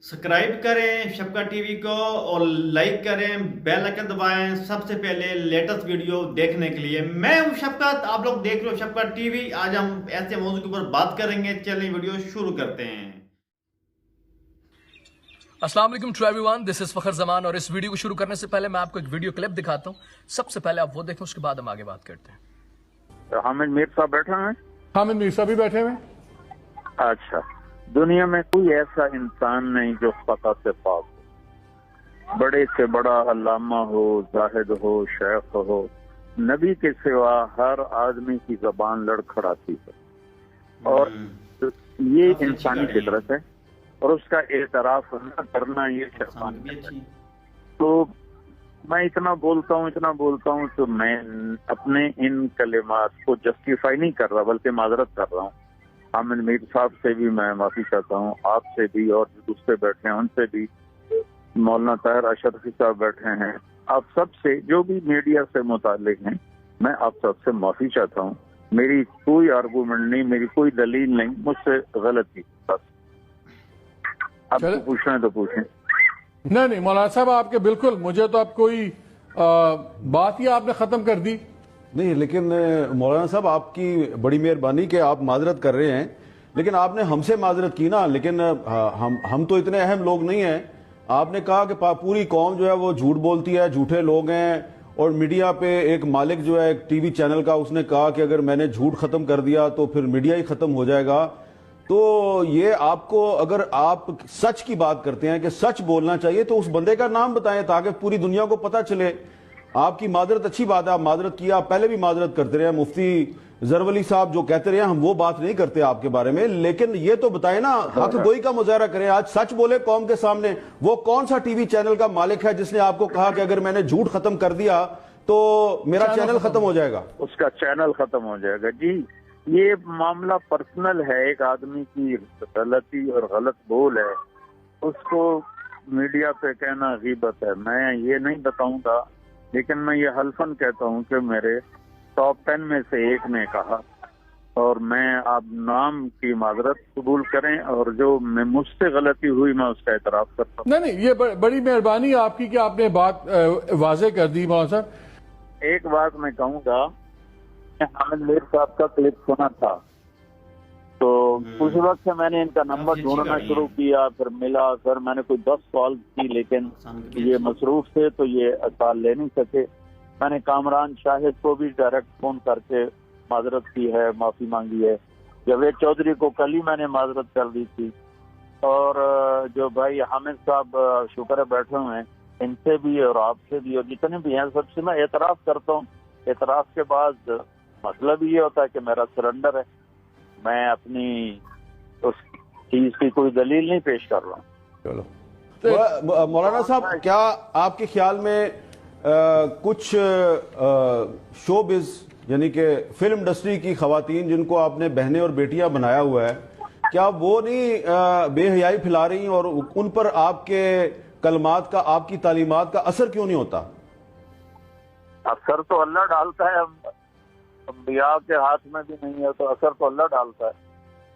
Subscribe करें शबका TV को और लाइक करें, बेल आइकन दबाएं सबसे पहले लेटेस्ट वीडियो देखने के लिए। मैं हूं शबकत, आप लोग देख रहे हो शबका टीवी। आज हम ऐसे मौजू के ऊपर बात करेंगे। चलिए वीडियो शुरू करते हैं। अस्सलाम वालेकुम टू एवरीवन, दिस इज फखर जमान। और इस वीडियो को शुरू करने से पहले मैं आपको एक वीडियो क्लिप दिखाता हूं। सबसे पहले आप वो देखें, उसके बाद हम आगे बात करते हैं। हामिद मीर साहब बैठे हैं। हामिद मीर साहब भी बैठे हुए। अच्छा, दुनिया में कोई ऐसा इंसान नहीं जो खता से पाक हो। बड़े से बड़ा अल्लामा हो, जाहिद हो, शेख हो, नबी के सिवा हर आदमी की जबान लड़खड़ाती है और ये इंसानी फितरत है और उसका एतराफ न करना ये शैतानी है। तो मैं इतना बोलता हूँ तो मैं अपने इन कलिमात को जस्टिफाई नहीं कर रहा बल्कि माजरत कर रहा हूँ। हामिद मीर साहब से भी मैं माफी चाहता हूँ, आपसे भी, और जो दूसरे बैठे हैं उनसे भी, मौलाना ताहिर अशरफी साहब बैठे हैं, आप सबसे, जो भी मीडिया से मुतालिक हैं, मैं आप सबसे माफी चाहता हूँ। मेरी कोई आर्गूमेंट नहीं, मेरी कोई दलील नहीं, मुझसे गलती बस। आपको पूछना है तो पूछें। नहीं मौलाना साहब, आपके बिल्कुल, मुझे तो आप कोई बात ही आपने खत्म कर दी नहीं। लेकिन मौलाना साहब, आपकी बड़ी मेहरबानी कि आप माजरत कर रहे हैं, लेकिन आपने हमसे माजरत की ना। लेकिन हम तो इतने अहम लोग नहीं हैं। आपने कहा कि पूरी कौम जो है वो झूठ बोलती है, झूठे लोग हैं, और मीडिया पे एक मालिक जो है एक टीवी चैनल का, उसने कहा कि अगर मैंने झूठ खत्म कर दिया तो फिर मीडिया ही खत्म हो जाएगा। तो ये आपको, अगर आप सच की बात करते हैं कि सच बोलना चाहिए, तो उस बंदे का नाम बताएं ताकि पूरी दुनिया को पता चले। आपकी माजरत अच्छी बात है, आप माजरत किया, आप पहले भी माजरत करते रहे। मुफ्ती जरवली साहब जो कहते रहे, हम वो बात नहीं करते आपके बारे में, लेकिन ये तो बताएं ना, हक गोई का मुजाहरा करें, आज सच बोले कौम के सामने। वो कौन सा टीवी चैनल का मालिक है जिसने आपको कहा कि अगर मैंने झूठ खत्म कर दिया तो मेरा चैनल खत्म हो जाएगा? उसका चैनल खत्म हो जाएगा। जी, ये मामला पर्सनल है, एक आदमी की गलती और गलत बोल है, उसको मीडिया पे कहना गीबत है। मैं ये नहीं बताऊंगा, लेकिन मैं ये हल्फन कहता हूँ कि मेरे टॉप 10 में से एक ने कहा, और मैं आप नाम की माजरत कबूल करें, और जो मुझसे गलती हुई मैं उसका एतराफ करता हूँ। नहीं, ये बड़ी मेहरबानी आपकी कि आपने बात वाजे कर दी। मौलाना साहब, एक बात मैं कहूँगा, हामिद मीर साहब का क्लिप सुना था, तो उस वक्त से मैंने इनका नंबर ढूंढना शुरू किया, फिर मिला, फिर मैंने कोई 10 कॉल की, लेकिन ये मसरूफ थे तो ये कॉल ले नहीं सके। मैंने कामरान शाहिद को भी डायरेक्ट फोन करके माजरत की है, माफी मांगी है। जावेद चौधरी को कल ही मैंने माजरत कर दी थी, और जो भाई हामिद साहब शुक्र है बैठे हुए हैं, इनसे भी और आपसे भी और जितने भी हैं सबसे मैं एतराफ करता हूँ। एतराफ के बाद मतलब ये होता है कि मेरा सरेंडर है, मैं अपनी उस चीज की कोई दलील नहीं पेश कर रहा हूँ। चलो मौलाना साहब, क्या आपके ख्याल में कुछ शोबिज यानी कि फिल्म इंडस्ट्री की खवातीन जिनको आपने बहनें और बेटियां बनाया हुआ है, क्या वो नहीं बेहयाई फैला रही, और उन पर आपके कलमात का, आपकी तालीमात का असर क्यों नहीं होता? असर तो अल्लाह डालता है, अंबिया के हाथ में भी नहीं है, तो असर तो अल्लाह डालता है।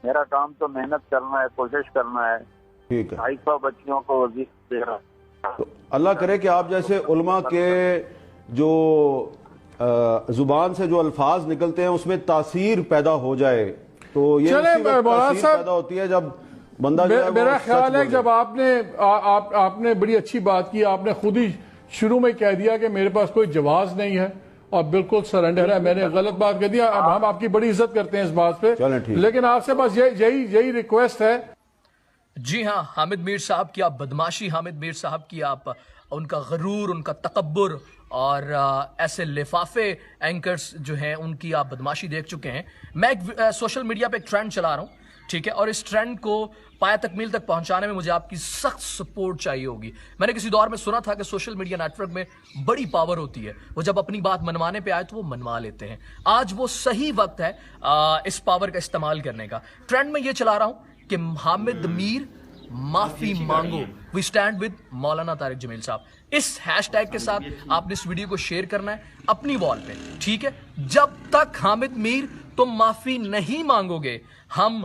मेरा काम तो मेहनत करना है, कोशिश करना है। ठीक है, 250 बच्चियों को वजीफा दे रहा है। तो अल्लाह करे कि आप जैसे उलमा के जो जुबान से जो अल्फाज निकलते हैं उसमें तासीर पैदा हो जाए। तो ये तासीर पैदा होती है जब बंदा, मेरा ख्याल है जब आपने बड़ी अच्छी बात की, आपने खुद ही शुरू में कह दिया कि मेरे पास कोई जवाब नहीं है और बिल्कुल सरेंडर है, मैंने गलत बात कर दिया। अब हम आपकी बड़ी इज्जत करते हैं इस बात पे, लेकिन आपसे बस यही रिक्वेस्ट है। जी हाँ, हामिद मीर साहब की आप बदमाशी, हामिद मीर साहब की आप उनका गरूर, उनका तकब्बुर, और ऐसे लिफाफे एंकर्स जो हैं उनकी आप बदमाशी देख चुके हैं। मैं एक सोशल मीडिया पे एक ट्रेंड चला रहा हूँ, ठीक है, और इस ट्रेंड को पाया तकमील तक पहुंचाने में मुझे आपकी सख्त सपोर्ट चाहिए होगी। मैंने किसी दौर में सुना था कि सोशल मीडिया नेटवर्क में बड़ी पावर होती है, वो जब अपनी बात मनवाने पे आए तो वो मनवा लेते हैं। आज वो सही वक्त है इस पावर का इस्तेमाल करने का। ट्रेंड में ये चला रहा हूं कि हामिद मीर माफी मांगो, वी स्टैंड विद मौलाना तारिक जमील साहब। इस हैशटैग के साथ आपने इस वीडियो को शेयर करना है अपनी वॉल पे, ठीक है। जब तक हामिद मीर तुम माफी नहीं मांगोगे, हम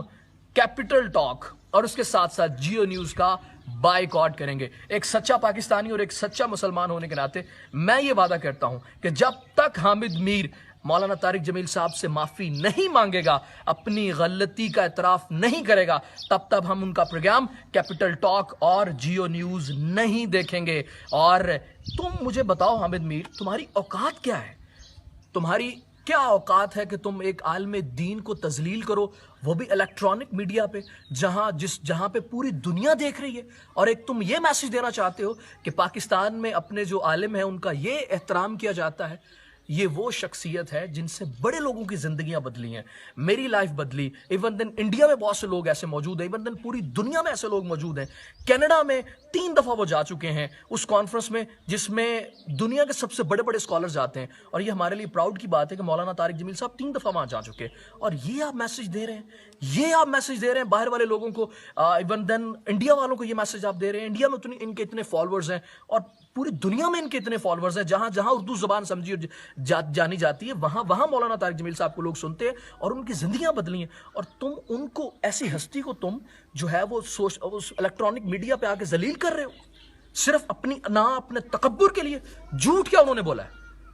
कैपिटल टॉक और उसके साथ साथ जियो न्यूज का बाइकआउट करेंगे। एक सच्चा पाकिस्तानी और एक सच्चा मुसलमान होने के नाते मैं ये वादा करता हूं कि जब तक हामिद मीर मौलाना तारिक जमील साहब से माफी नहीं मांगेगा, अपनी गलती का इतराफ नहीं करेगा, तब तक हम उनका प्रोग्राम कैपिटल टॉक और जियो न्यूज नहीं देखेंगे। और तुम मुझे बताओ हामिद मीर, तुम्हारी औकात क्या है? तुम्हारी क्या औकात है कि तुम एक आलम दीन को तजलील करो, वो भी इलेक्ट्रॉनिक मीडिया पे, जहां पे पूरी दुनिया देख रही है, और एक तुम ये मैसेज देना चाहते हो कि पाकिस्तान में अपने जो आलिम है उनका ये एहतराम किया जाता है। ये वो शख्सियत है जिनसे बड़े लोगों की जिंदगियां बदली हैं, मेरी लाइफ बदली। इवन देन इंडिया में बहुत से लोग ऐसे मौजूद हैं, इवन देन पूरी दुनिया में ऐसे लोग मौजूद हैं। कनाडा में 3 दफा वो जा चुके हैं उस कॉन्फ्रेंस में जिसमें दुनिया के सबसे बड़े बड़े स्कॉलर्स जाते हैं, और ये हमारे लिए प्राउड की बात है कि मौलाना तारिक जमील साहब 3 दफा वहां जा चुके हैं। और ये आप मैसेज दे रहे हैं, बाहर वाले लोगों को, इवन देन इंडिया वालों को ये मैसेज आप दे रहे हैं। इंडिया में इनके इतने फॉलोअर्स हैं और पूरी दुनिया में इनके इतने फॉलोअर्स हैं, जहां जहां उर्दू जुबान समझी और जानी जाती है, वहां वहां मौलाना तारिक जमील साहब को लोग सुनते हैं और उनकी जिंदगियां बदली हैं। और तुम उनको, ऐसी हस्ती को तुम जो है वो उस इलेक्ट्रॉनिक मीडिया पे आके जलील कर रहे हो, सिर्फ अपने तकब्बुर के लिए। झूठ क्या उन्होंने बोला है?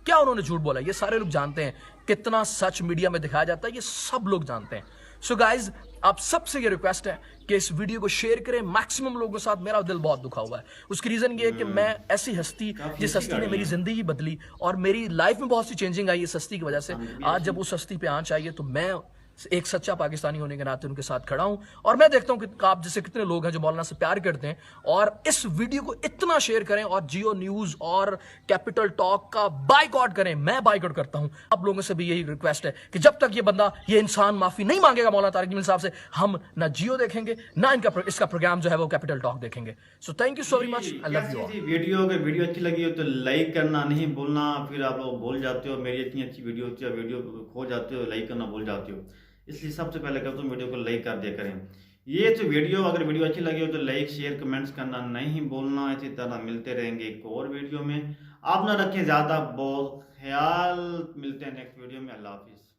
क्या उन्होंने झूठ बोला? ये सारे लोग जानते हैं। कितना सच मीडिया में दिखाया जाता है ये सब लोग जानते हैं। सो गाइज, आप सबसे ये रिक्वेस्ट है कि इस वीडियो को शेयर करें मैक्सिमम लोगों के साथ। मेरा दिल बहुत दुखा हुआ है। उसकी रीजन ये है कि मैं ऐसी हस्ती, जिस हस्ती ने मेरी जिंदगी बदली और मेरी लाइफ में बहुत सी चेंजिंग आई इस हस्ती की वजह से, आज जब उस हस्ती पे आंच आई है तो मैं एक सच्चा पाकिस्तानी होने के नाते उनके साथ खड़ा हूं। और मैं देखता हूं कि आप जैसे कितने लोग हैं जो मौलाना से प्यार करते हैं, और इस वीडियो को इतना शेयर करें और जियो न्यूज और कैपिटल टॉक का बाइकआउट करें। मैं बाइकआउट करता हूं। आप लोगों से भी यही रिक्वेस्ट है कि जब तक ये इंसान माफी नहीं मांगेगा मौलाना तारिक जमील साहब से, हम ना जियो देखेंगे ना इसका प्रोग्राम जो है वो कैपिटल टॉक देखेंगे। So thank you so very much. I love you all. Video अच्छी लगी हो तो लाइक करना नहीं भूलना। फिर आप लोग भूल जाते हो, मेरी इतनी अच्छी वीडियो होती है, वीडियो खो जाते हो, लाइक करना भूल जाते हो। इसलिए सबसे पहले कहता हूँ वीडियो को लाइक कर दिया करें। ये तो अगर वीडियो अच्छी लगी हो तो लाइक शेयर कमेंट्स करना नहीं भूलना। इसी तरह मिलते रहेंगे एक और वीडियो में। आप ना रखें ज़्यादा बहुत ख्याल। मिलते हैं नेक्स्ट वीडियो में। अल्लाह हाफिज़।